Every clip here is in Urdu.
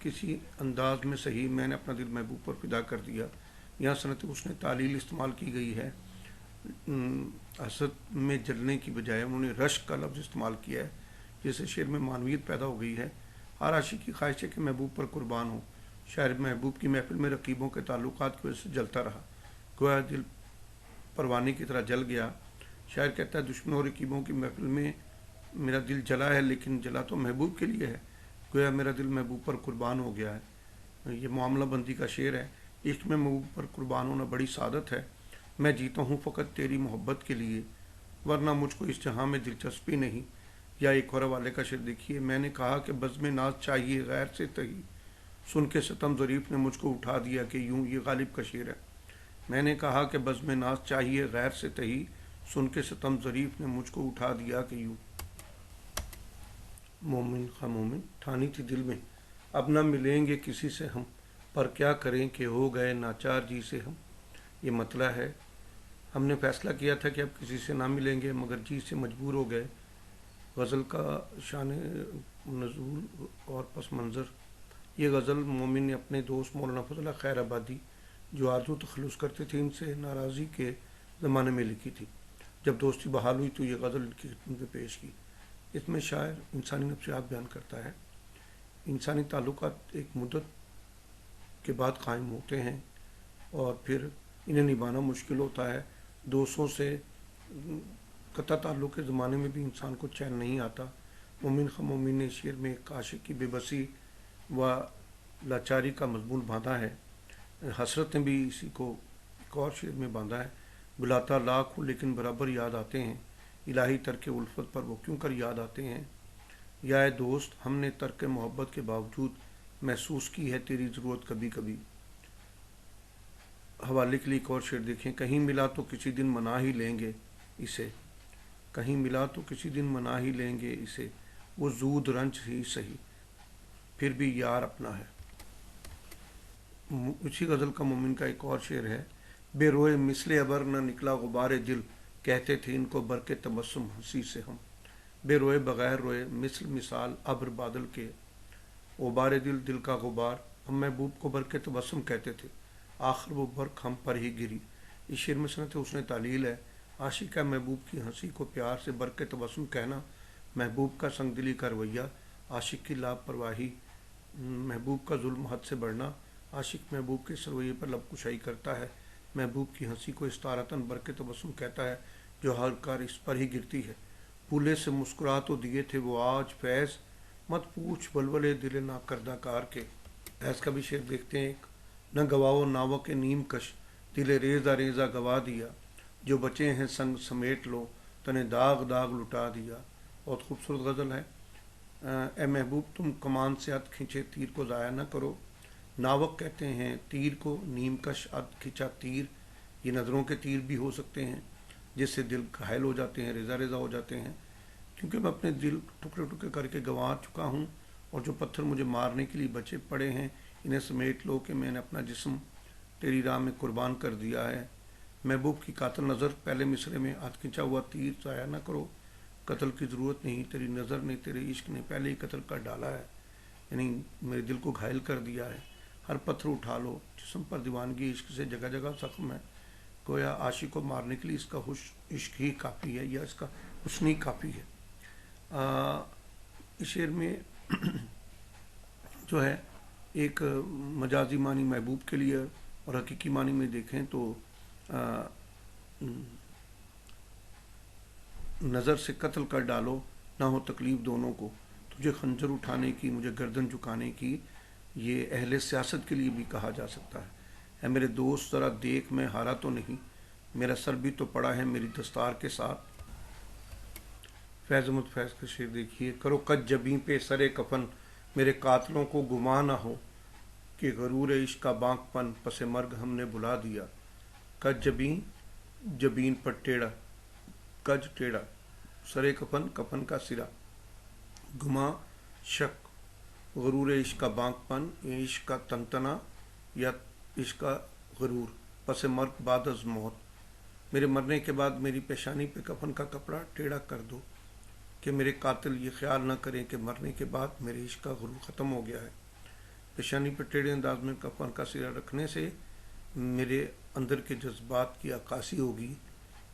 کسی انداز میں صحیح میں نے اپنا دل محبوب پر فدا کر دیا، یہاں صنعت حسن تعلیل استعمال کی گئی ہے۔ حسد میں جلنے کی بجائے انہوں نے رشک کا لفظ استعمال کیا ہے، جس سے شعر میں معنویت پیدا ہو گئی ہے۔ ہر عاشق کی خواہش ہے کہ محبوب پر قربان ہو۔ شاعر محبوب کی محفل میں رقیبوں کے تعلقات کی وجہ سے جلتا رہا، گویا دل پروانے کی طرح جل گیا۔ شاعر کہتا ہے دشمنوں اور رقیبوں کی محفل میں میرا دل جلا ہے، لیکن جلا تو محبوب کے لیے ہے، گویا میرا دل محبوب پر قربان ہو گیا ہے۔ یہ معاملہ بندی کا شعر ہے۔ عشق میں محبوب پر قربان ہونا بڑی سعادت ہے۔ میں جیتا ہوں فقط تیری محبت کے لیے، ورنہ مجھ کو اس جہاں میں دلچسپی نہیں۔ یا ایک اور حوالے کا شعر دیکھیے، میں نے کہا کہ بزم ناز چاہیے غیر سے تہی، سن کے ستم ظریف نے مجھ کو اٹھا دیا کہ یوں۔ یہ غالب کا شعر ہے۔ میں نے کہا کہ بزم ناز چاہیے غیر سے تہی، سن کے ستم ظریف نے مجھ کو اٹھا دیا کہ یوں۔ مومن خواہ مومن ٹھانی تھی دل میں اب نہ ملیں گے کسی سے ہم، پر کیا کریں کہ ہو گئے ناچار جی سے ہم۔ یہ مطلع ہے، ہم نے فیصلہ کیا تھا کہ اب کسی سے نہ ملیں گے، مگر جی سے مجبور ہو گئے۔ غزل کا شان نزول اور پس منظر۔ یہ غزل مومن نے اپنے دوست مولانا فضل اللہ خیر آبادی، جو آرزو تخلص کرتے تھے ان سے ناراضی کے زمانے میں لکھی تھی۔ جب دوستی بحال ہوئی تو یہ غزل ان کی خدمت میں پیش کی۔ اس میں شاعر انسانی نفسیات بیان کرتا ہے۔ انسانی تعلقات ایک مدت کے بعد قائم ہوتے ہیں اور پھر انہیں نبھانا مشکل ہوتا ہے۔ دوستوں سے قطع تعلق کے زمانے میں بھی انسان کو چین نہیں آتا۔ مومن خواہ مومن نے شعر میں ایک عاشق کی بے بسی و لاچاری کا مضمون باندھا ہے۔ حسرت نے بھی اسی کو ایک اور شعر میں باندھا ہے۔ بلاتا لاکھ ہوں لیکن برابر یاد آتے ہیں، الہی ترک الفت پر وہ کیوں کر یاد آتے ہیں۔ یا اے دوست ہم نے ترک محبت کے باوجود محسوس کی ہے تیری ضرورت کبھی کبھی۔ حوالے کے لیے ایک اور شعر دیکھیں، کہیں ملا تو کسی دن منا ہی لیں گے اسے، کہیں ملا تو کسی دن منا ہی لیں گے اسے، وہ زود رنج ہی سہی پھر بھی یار اپنا ہے۔ اسی غزل کا مومن کا ایک اور شعر ہے، بے روئے مثل ابر نہ نکلا غبار دل، کہتے تھے ان کو برق تبسم ہنسی سے ہم۔ بے روئے بغیر روئے مثل مثال ابر بادل کے، غبار دل دل کا غبار، ہم محبوب کو برق تبسم کہتے تھے، آخر وہ برق ہم پر ہی گری۔ اس شعر میں صنعت حسن تعلیل ہے۔ عاشق کا محبوب کی ہنسی کو پیار سے برق تبسم کہنا، محبوب کا سنگ دلی کا رویہ، عاشق کی لاپرواہی، محبوب کا ظلم حد سے بڑھنا۔ عاشق محبوب کے اس رویے پر لب کشائی کرتا ہے، محبوب کی ہنسی کو استعارتاً برق تبسم کہتا ہے جو ہر کار اس پر ہی گرتی ہے۔ پھولے سے مسکرا تو دیے تھے وہ آج فیض، مت پوچھ ولولے دل نا کردہ کار کے۔ فیض کا بھی شعر دیکھتے ہیں ایک، نہ گواؤ ناوہ کے نیم کش، دل ریزہ ریزہ گوا دیا، جو بچے ہیں سنگ سمیٹ لو، تنے داغ داغ لٹا دیا۔ بہت خوبصورت غزل ہے۔ اے محبوب تم کمان سے اد کھینچے تیر کو ضائع نہ کرو۔ ناوک کہتے ہیں تیر کو، نیم کش اد کھینچا تیر، یہ نظروں کے تیر بھی ہو سکتے ہیں جس سے دل گھائل ہو جاتے ہیں، ریزہ ریزہ ہو جاتے ہیں۔ کیونکہ میں اپنے دل ٹکڑے ٹکڑے کر کے گنوا چکا ہوں، اور جو پتھر مجھے مارنے کے لیے بچے پڑے ہیں انہیں سمیٹ لو کہ میں نے اپنا جسم تیری راہ میں قربان کر دیا ہے۔ محبوب کی قاتل نظر، پہلے مصرے میں ہاتھ کھینچا ہوا تیر ضائع نہ کرو، قتل کی ضرورت نہیں، تیری نظر نے تیرے عشق نے پہلے ہی قتل کر ڈالا ہے، یعنی میرے دل کو گھائل کر دیا ہے۔ ہر پتھر اٹھا لو، جسم پر دیوانگی عشق سے جگہ جگہ زخم ہے، گویا عاشق کو مارنے کے لیے اس کا عشق ہی کافی ہے، یا اس کا حسن ہی کافی ہے۔ اس شعر میں جو ہے ایک مجازی معنی محبوب کے لیے اور حقیقی معنی میں دیکھیں تو نظر سے قتل کر ڈالو، نہ ہو تکلیف دونوں کو، تجھے خنجر اٹھانے کی مجھے گردن جھکانے کی، یہ اہل سیاست کے لیے بھی کہا جا سکتا ہے۔ اے میرے دوست ذرا دیکھ میں ہارا تو نہیں، میرا سر بھی تو پڑا ہے میری دستار کے ساتھ۔ فیض احمد فیض کا شعر دیکھیے، کرو کج جبیں پہ سرے کفن، میرے قاتلوں کو گمان نہ ہو کہ غرور عشق کا بانک پن پس مرگ ہم نے بلا دیا۔ کج جبیں، جبین پر ٹیڑھا، کج ٹیڑھا، سرے کفن کفن کا سرا، گما شک، غرور عشق کا بانک پن، عشق کا تنتنا یا عشق کا غرور، پس مرگ بعد از موت، میرے مرنے کے بعد میری پیشانی پہ کفن کا کپڑا ٹیڑھا کر دو کہ میرے قاتل یہ خیال نہ کریں کہ مرنے کے بعد میرے عشق کا غرور ختم ہو گیا ہے۔ پیشانی پر ٹیڑھے انداز میں کفن کا سرا رکھنے سے میرے اندر کے جذبات کی عکاسی ہوگی،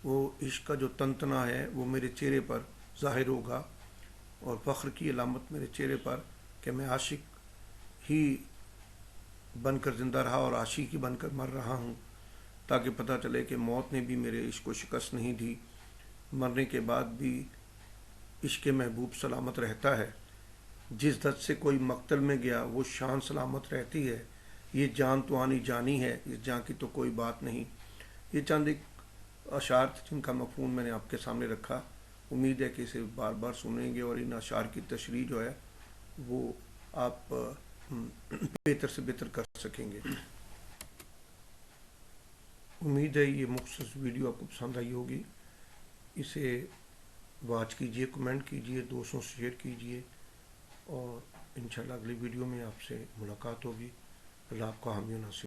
وہ عشق کا جو تنتنا ہے وہ میرے چہرے پر ظاہر ہوگا، اور فخر کی علامت میرے چہرے پر کہ میں عاشق ہی بن کر زندہ رہا اور عاشق ہی بن کر مر رہا ہوں، تاکہ پتہ چلے کہ موت نے بھی میرے عشق کو شکست نہیں دی، مرنے کے بعد بھی عشق محبوب سلامت رہتا ہے۔ جس درد سے کوئی مقتل میں گیا وہ شان سلامت رہتی ہے، یہ جان تو آنی جانی ہے، اس جان کی تو کوئی بات نہیں۔ یہ چند ایک اشعار تھے جن کا مفہوم میں نے آپ کے سامنے رکھا۔ امید ہے کہ اسے بار بار سنیں گے اور ان اشعار کی تشریح جو ہے وہ آپ بہتر سے بہتر کر سکیں گے۔ امید ہے یہ مختصر ویڈیو آپ کو پسند آئی ہوگی، اسے واچ کیجئے، کمنٹ کیجئے، دوستوں سے شیئر کیجئے، اور انشاءاللہ اگلی ویڈیو میں آپ سے ملاقات ہوگی۔ اللہ آپ کا حامی و ناصر۔